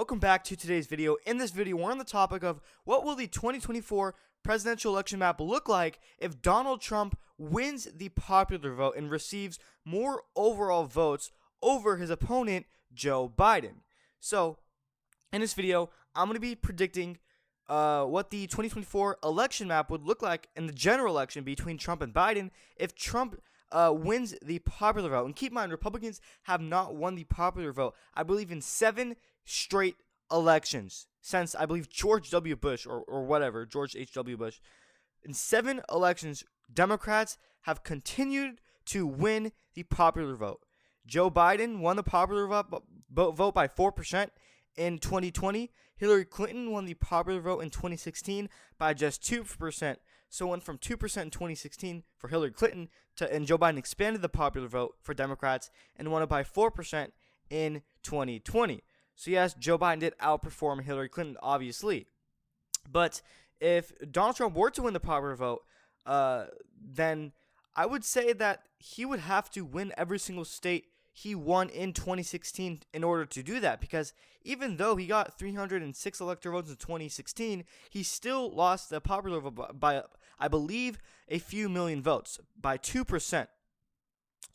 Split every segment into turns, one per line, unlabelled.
Welcome back to today's video. In this video, we're on the topic of what will the 2024 presidential election map look like if Donald Trump wins the popular vote and receives more overall votes over his opponent, Joe Biden. So, in this video, I'm going to be predicting what the 2024 election map would look like in the general election between Trump and Biden if Trump wins the popular vote. And keep in mind, Republicans have not won the popular vote, I believe, in 7 straight elections since, I believe, George W. Bush or whatever, George H.W. Bush. In 7 elections, Democrats have continued to win the popular vote. Joe Biden won the popular vote by 4% in 2020. Hillary Clinton won the popular vote in 2016 by just 2%. So it went from 2% in 2016 for Hillary Clinton and Joe Biden expanded the popular vote for Democrats and won it by 4% in 2020. So yes, Joe Biden did outperform Hillary Clinton, obviously. But if Donald Trump were to win the popular vote, then I would say that he would have to win every single state he won in 2016 in order to do that. Because even though he got 306 electoral votes in 2016, he still lost the popular vote by, I believe, a few million votes, by 2%.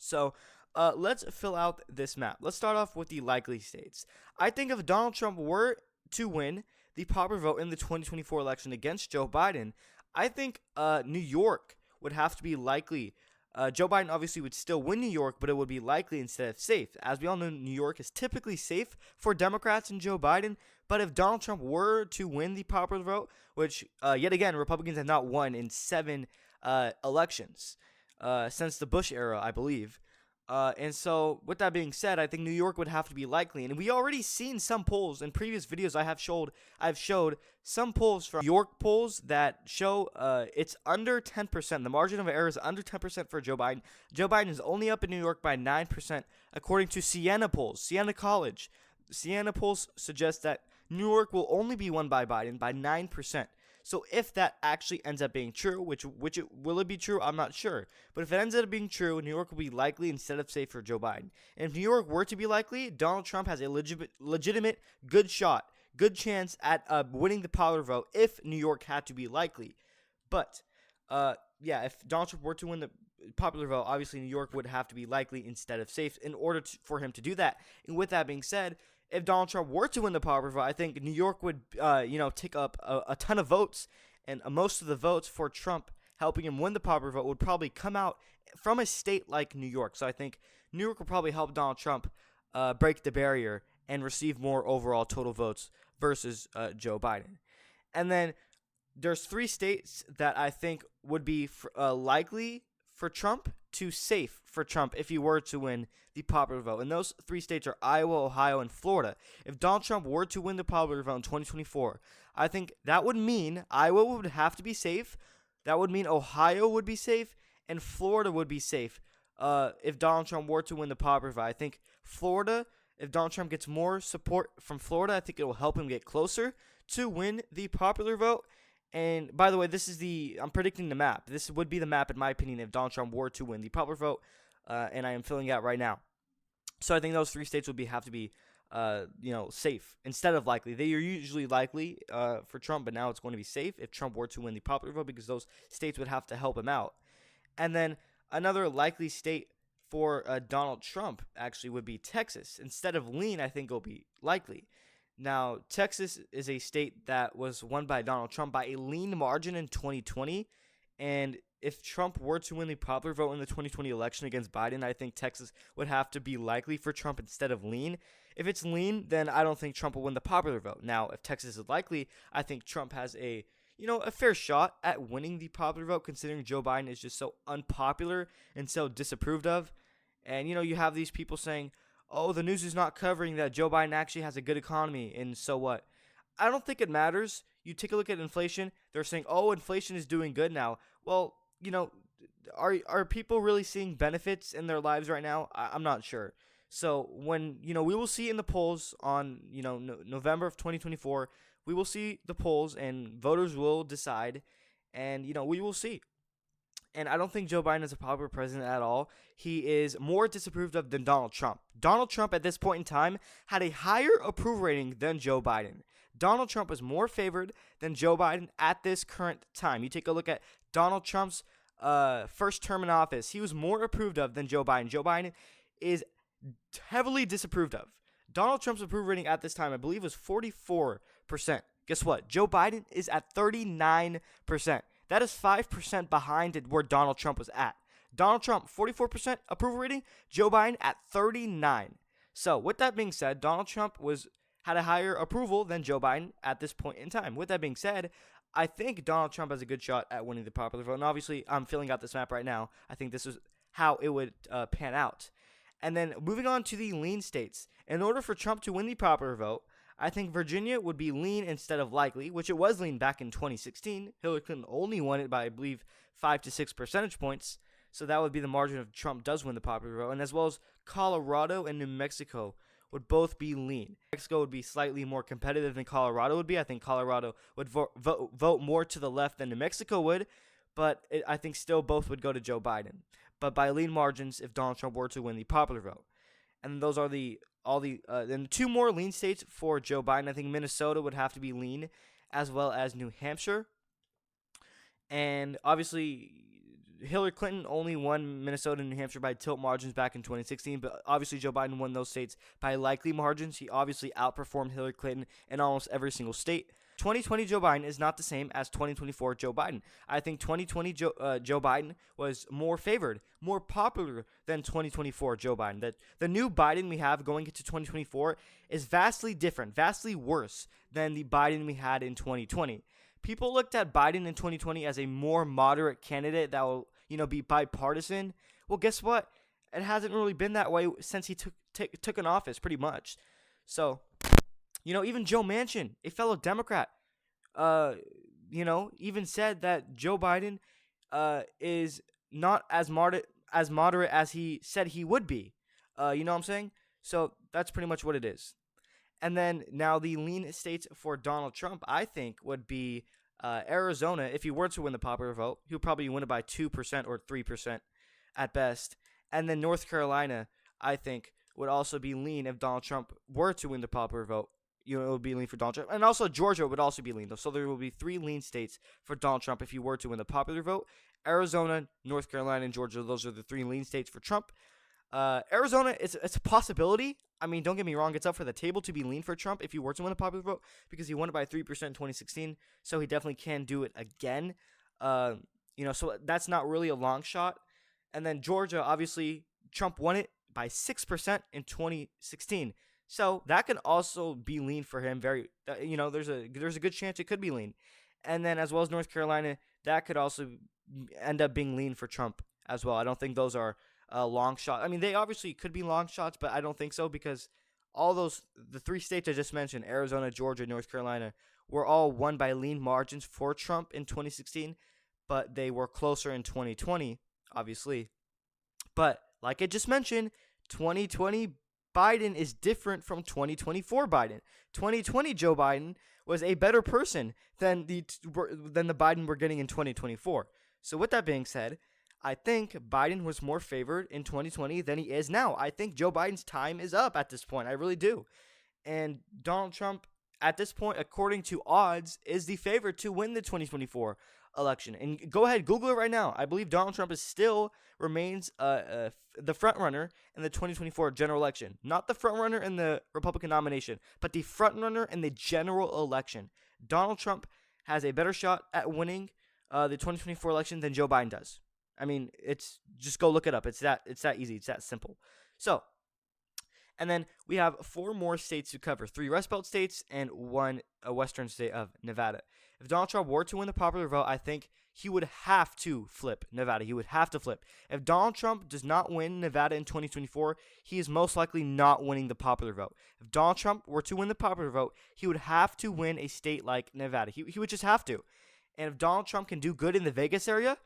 So let's fill out this map. Let's start off with the likely states. I think if Donald Trump were to win the popular vote in the 2024 election against Joe Biden, I think New York would have to be likely. Joe Biden obviously would still win New York, but it would be likely instead of safe. As we all know, New York is typically safe for Democrats and Joe Biden. But if Donald Trump were to win the popular vote, which yet again, Republicans have not won in 7 elections since the Bush era, I believe. And so, with that being said, I think New York would have to be likely. And we already seen some polls in previous videos. I've showed some polls from New York polls that show it's under 10%. The margin of error is under 10% for Joe Biden. Joe Biden is only up in New York by 9%, according to Siena polls. Siena College. Siena polls suggest that New York will only be won by Biden by 9%. So if that actually ends up being true, will it be true? I'm not sure. But if it ends up being true, New York will be likely instead of safe for Joe Biden. And if New York were to be likely, Donald Trump has a legitimate good chance at winning the popular vote if New York had to be likely. But if Donald Trump were to win the popular vote, obviously New York would have to be likely instead of safe in order for him to do that. And with that being said, if Donald Trump were to win the popular vote, I think New York would, take up a ton of votes, and most of the votes for Trump helping him win the popular vote would probably come out from a state like New York. So I think New York will probably help Donald Trump break the barrier and receive more overall total votes versus Joe Biden. And then there's 3 states that I think would be likely for Trump to safe for Trump if he were to win the popular vote. And those 3 states are Iowa, Ohio, and Florida. If Donald Trump were to win the popular vote in 2024, I think that would mean Iowa would have to be safe. That would mean Ohio would be safe, and Florida would be safe if Donald Trump were to win the popular vote. I think Florida, if Donald Trump gets more support from Florida, I think it will help him get closer to win the popular vote. And by the way, I'm predicting the map. This would be the map, in my opinion, if Donald Trump were to win the popular vote, and I am filling it out right now. So I think those 3 states would have to be, safe instead of likely. They are usually likely for Trump, but now it's going to be safe if Trump were to win the popular vote because those states would have to help him out. And then another likely state for Donald Trump actually would be Texas. Instead of lean, I think it'll be likely. Now, Texas is a state that was won by Donald Trump by a lean margin in 2020, and if Trump were to win the popular vote in the 2020 election against Biden, I think Texas would have to be likely for Trump instead of lean. If it's lean, then I don't think Trump will win the popular vote. Now, if Texas is likely, I think Trump has a fair shot at winning the popular vote, considering Joe Biden is just so unpopular and so disapproved of. And, you have these people saying, oh, the news is not covering that Joe Biden actually has a good economy, and so what? I don't think it matters. You take a look at inflation. They're saying, oh, inflation is doing good now. Well, are people really seeing benefits in their lives right now? I'm not sure. So when, we will see in the polls on, November of 2024, we will see the polls and voters will decide, and, we will see. and I don't think Joe Biden is a popular president at all. He is more disapproved of than Donald Trump. Donald Trump at this point in time had a higher approval rating than Joe Biden. Donald Trump was more favored than Joe Biden at this current time. You take a look at Donald Trump's first term in office. He was more approved of than Joe Biden. Joe Biden is heavily disapproved of. Donald Trump's approval rating at this time, I believe, was 44%. Guess what? Joe Biden is at 39%. That is 5% behind where Donald Trump was at. Donald Trump, 44% approval rating. Joe Biden at 39%. So, with that being said, Donald Trump had a higher approval than Joe Biden at this point in time. With that being said, I think Donald Trump has a good shot at winning the popular vote. And obviously, I'm filling out this map right now. I think this is how it would pan out. And then moving on to the lean states. In order for Trump to win the popular vote, I think Virginia would be lean instead of likely, which it was lean back in 2016. Hillary Clinton only won it by, I believe, 5 to 6 percentage points. So that would be the margin if Trump does win the popular vote. And as well as Colorado and New Mexico would both be lean. Mexico would be slightly more competitive than Colorado would be. I think Colorado would vote more to the left than New Mexico would. But I think still both would go to Joe Biden. But by lean margins if Donald Trump were to win the popular vote. And those are then two more lean states for Joe Biden. I think Minnesota would have to be lean, as well as New Hampshire. And obviously, Hillary Clinton only won Minnesota and New Hampshire by tilt margins back in 2016, but obviously Joe Biden won those states by likely margins. He obviously outperformed Hillary Clinton in almost every single state. 2020 Joe Biden is not the same as 2024 Joe Biden. I think 2020 Joe Biden was more favored, more popular than 2024 Joe Biden. That the new Biden we have going into 2024 is vastly different, vastly worse than the Biden we had in 2020. People looked at Biden in 2020 as a more moderate candidate that will, be bipartisan. Well, guess what? It hasn't really been that way since he took an office, pretty much. So, even Joe Manchin, a fellow Democrat, even said that Joe Biden is not as moderate as he said he would be. You know what I'm saying? So that's pretty much what it is. And then now the lean states for Donald Trump, I think, would be Arizona. If he were to win the popular vote, he would probably win it by 2% or 3% at best. And then North Carolina, I think, would also be lean if Donald Trump were to win the popular vote. It would be lean for Donald Trump. And also Georgia would also be lean, though. So there will be 3 lean states for Donald Trump if he were to win the popular vote. Arizona, North Carolina, and Georgia, those are the 3 lean states for Trump. Arizona, it's a possibility. I mean, don't get me wrong. It's up for the table to be lean for Trump if he were to win the popular vote because he won it by 3% in 2016. So he definitely can do it again. So that's not really a long shot. And then Georgia, obviously, Trump won it by 6% in 2016. So that can also be lean for him. There's a good chance it could be lean. And then as well as North Carolina, that could also end up being lean for Trump as well. I don't think those are long shots. I mean, they obviously could be long shots, but I don't think so because the 3 states I just mentioned, Arizona, Georgia, North Carolina, were all won by lean margins for Trump in 2016, but they were closer in 2020, obviously. But like I just mentioned, 2020 Biden is different from 2024 Biden. 2020 Joe Biden was a better person than the Biden we're getting in 2024. So with that being said, I think Biden was more favored in 2020 than he is now. I think Joe Biden's time is up at this point. I really do. And Donald Trump, at this point, according to odds, is the favorite to win the 2024 election. And go ahead, Google it right now. I believe Donald Trump remains the front runner in the 2024 general election. Not the front runner in the Republican nomination, but the front runner in the general election. Donald Trump has a better shot at winning the 2024 election than Joe Biden does. I mean, it's just go look it up. It's that easy. It's that simple. So, and then we have 4 more states to cover: 3 Rust Belt states and 1 western state of Nevada. If Donald Trump were to win the popular vote, I think he would have to flip Nevada. He would have to flip. If Donald Trump does not win Nevada in 2024, he is most likely not winning the popular vote. If Donald Trump were to win the popular vote, he would have to win a state like Nevada. He would just have to. And if Donald Trump can do good in the Vegas area,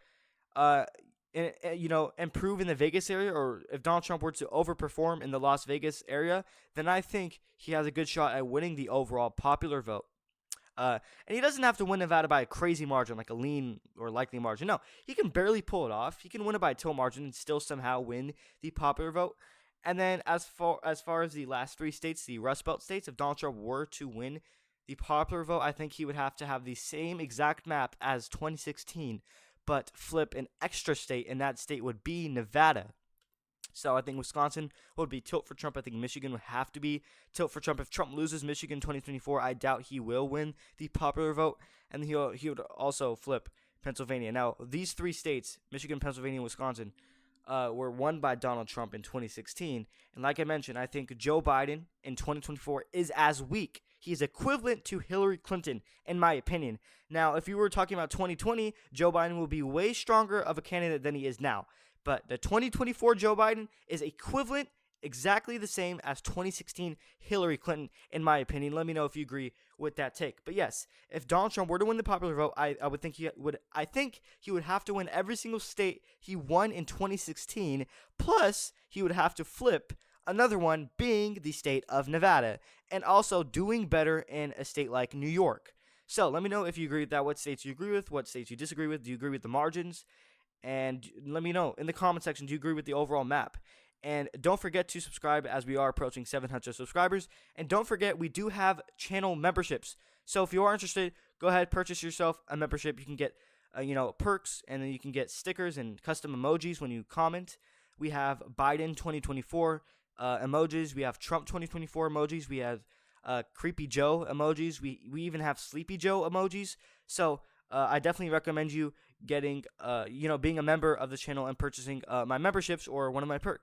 improve in the Vegas area, or if Donald Trump were to overperform in the Las Vegas area, then I think he has a good shot at winning the overall popular vote. And he doesn't have to win Nevada by a crazy margin, like a lean or likely margin. No, he can barely pull it off. He can win it by a tilt margin and still somehow win the popular vote. And then as far as the last three states, the Rust Belt states, if Donald Trump were to win the popular vote, I think he would have to have the same exact map as 2016, but flip an extra state, and that state would be Nevada. So I think Wisconsin would be tilt for Trump. I think Michigan would have to be tilt for Trump. If Trump loses Michigan 2024, I doubt he will win the popular vote, and he would also flip Pennsylvania. Now, these three states, Michigan, Pennsylvania, and Wisconsin, were won by Donald Trump in 2016. And like I mentioned, I think Joe Biden in 2024 is as weak. He's equivalent to Hillary Clinton, in my opinion. Now, if you were talking about 2020, Joe Biden will be way stronger of a candidate than he is now. But the 2024 Joe Biden is equivalent, exactly the same as 2016 Hillary Clinton, in my opinion. Let me know if you agree with that take. But yes, if Donald Trump were to win the popular vote, I would think he would. I think he would have to win every single state he won in 2016. Plus, he would have to flip another one, being the state of Nevada, and also doing better in a state like New York. So let me know if you agree with that. What states you agree with? What states you disagree with? Do you agree with the margins? And let me know in the comment section, do you agree with the overall map? And don't forget to subscribe, as we are approaching 700 subscribers. And don't forget, we do have channel memberships. So if you are interested, go ahead, purchase yourself a membership. You can get, perks, and then you can get stickers and custom emojis when you comment. We have Biden 2024 emojis. We have Trump 2024 emojis. We have Creepy Joe emojis. We even have Sleepy Joe emojis. So I definitely recommend you getting, being a member of the channel and purchasing my memberships or one of my perks.